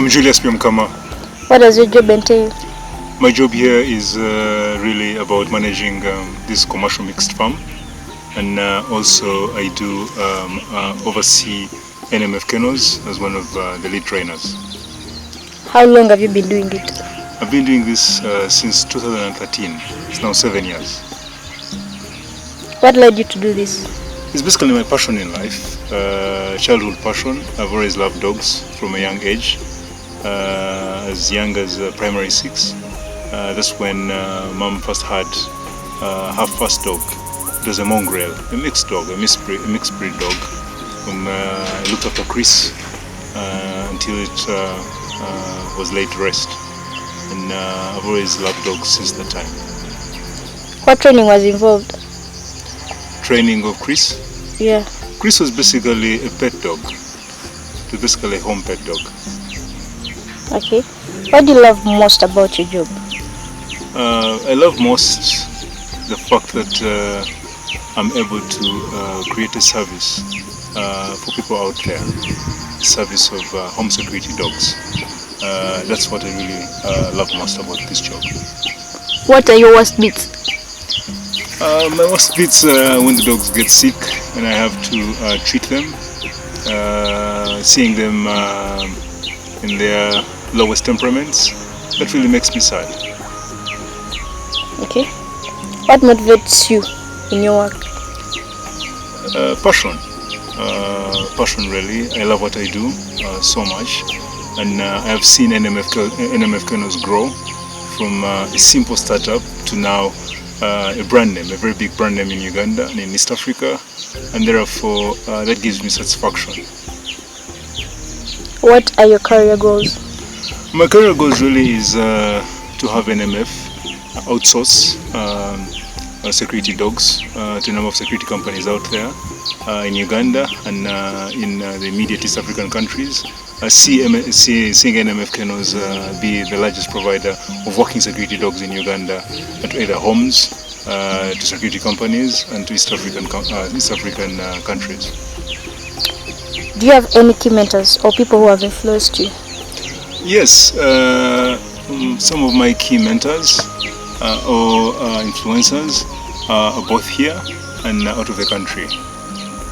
I'm Julius Byamukama. What does your job entail? My job here is really about managing this commercial mixed farm, and also I do oversee NMF kennels as one of the lead trainers. How long have you been doing it? I've been doing this since 2013. It's now 7 years. What led you to do this? It's basically my passion in life, childhood passion. I've always loved dogs from a young age. As young as primary 6. That's when mom first had her first dog. It was a mongrel, a mixed dog, a mixed breed dog. I looked after Chris until it was laid to rest. And I've always loved dogs since that time. What training was involved? Training of Chris? Yeah. Chris was basically a pet dog. It was basically a home pet dog. Okay. What do you love most about your job? I love most the fact that I'm able to create a service for people out there, a service of home security dogs. That's what I really love most about this job. What are your worst bits? My worst bits when the dogs get sick and I have to treat them, seeing them in their lowest temperaments, that really makes me sad. Okay. What motivates you in your work? Passion. Passion really. I love what I do so much, and I have seen NMF kennels grow from a simple startup to now a brand name, a very big brand name in Uganda and in East Africa, and therefore that gives me satisfaction. What are your career goals? My career goals really is to have NMF outsource security dogs to a number of security companies out there in Uganda and in the immediate East African countries. Seeing NMF kennels be the largest provider of working security dogs in Uganda to either homes, to security companies, and to East African countries. Do you have any key mentors or people who have influenced you? Yes, some of my key mentors or influencers are both here and out of the country.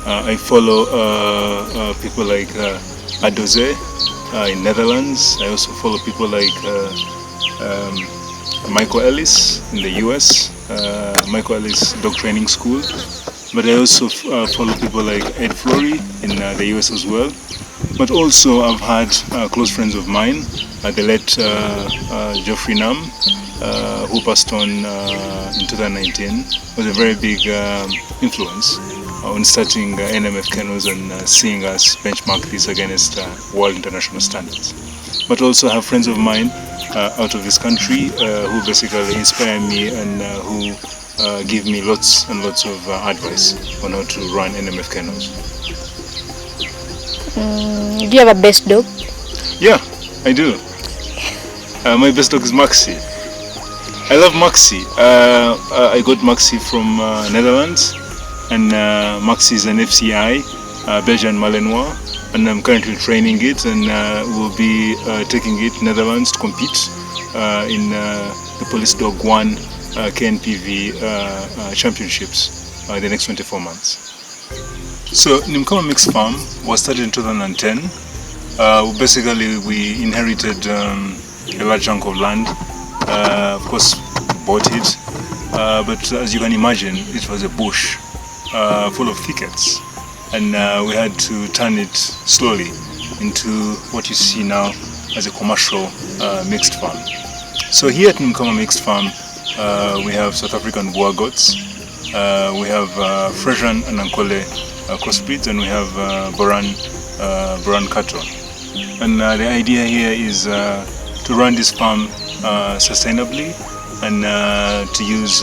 I follow people like Adoze in Netherlands. I also follow people like Michael Ellis in the US, Michael Ellis Dog Training School. But I also follow people like Ed Flory in the US as well. But also I've had close friends of mine, the late Geoffrey Nam, who passed on in 2019, was a very big influence on starting NMF kennels and seeing us benchmark this against world international standards. But also I have friends of mine out of this country who basically inspire me and who give me lots and lots of advice on how to run NMF kennels. Do you have a best dog? Yeah, I do. My best dog is Maxi. I love Maxi. I got Maxi from Netherlands, and Maxi is an FCI, Belgian Malinois, and I'm currently training it, and we'll be taking it to Netherlands to compete in the Police Dog 1 KNPV championships in the next 24 months. So Nimukama Mixed Farm was started in 2010. Basically, we inherited a large chunk of land. Of course, bought it, but as you can imagine, it was a bush full of thickets, and we had to turn it slowly into what you see now as a commercial mixed farm. So here at Nimukama Mixed Farm, we have South African Boer goats, we have Frisian and Ankole crossbreeds, and we have Boran cattle. And the idea here is to run this farm sustainably and to use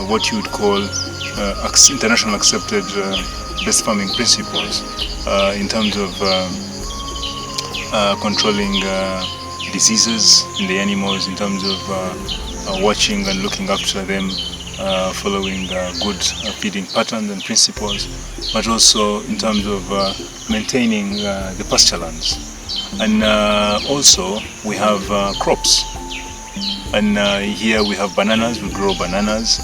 what you would call international accepted best farming principles in terms of controlling diseases in the animals, in terms of watching and looking after them, following good feeding patterns and principles, but also in terms of maintaining the pasture lands. And also we have crops. And here we have bananas, we grow bananas,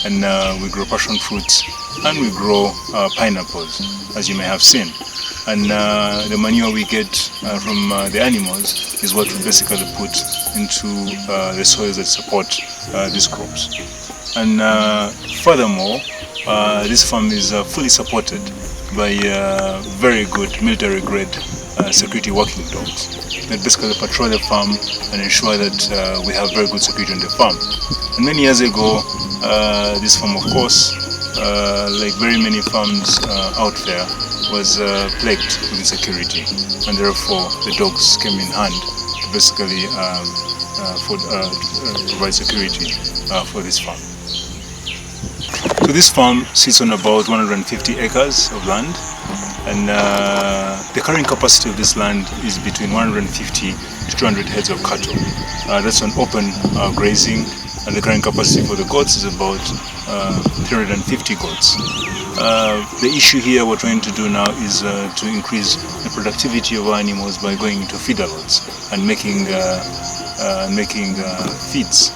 and we grow passion fruits, and we grow pineapples, as you may have seen. And the manure we get from the animals is what we basically put into the soils that support these crops. And furthermore, this farm is fully supported by very good military-grade security working dogs that basically patrol the farm and ensure that we have very good security on the farm. And many years ago, this farm, of course, like very many farms out there, was plagued with insecurity, and therefore the dogs came in hand to basically provide security for this farm. So this farm sits on about 150 acres of land, and the carrying capacity of this land is between 150 to 200 heads of cattle. That's on open grazing, and the carrying capacity for the goats is about 350 goats. The issue here we're trying to do now is to increase the productivity of our animals by going into feeder lots and making feeds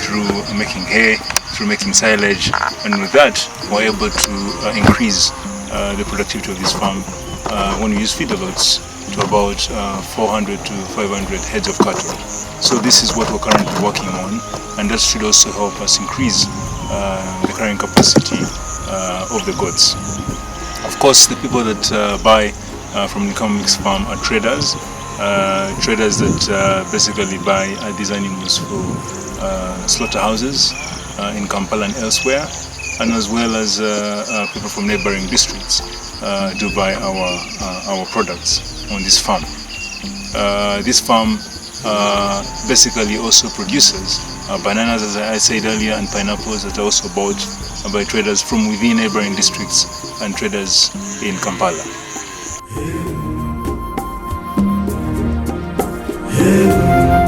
through making hay, through making silage, and with that we're able to increase the productivity of this farm when we use feeder lots to about 400 to 500 heads of cattle. So this is what we're currently working on, and that should also help us increase the carrying capacity of the goats. Of course, the people that buy from Nimukama Mixed Farm are traders, traders that basically buy these animals for slaughterhouses in Kampala and elsewhere, and as well as people from neighboring districts do buy our products on this farm. This farm basically also produces bananas, as I said earlier, and pineapples that are also bought by traders from within neighboring districts and traders in Kampala.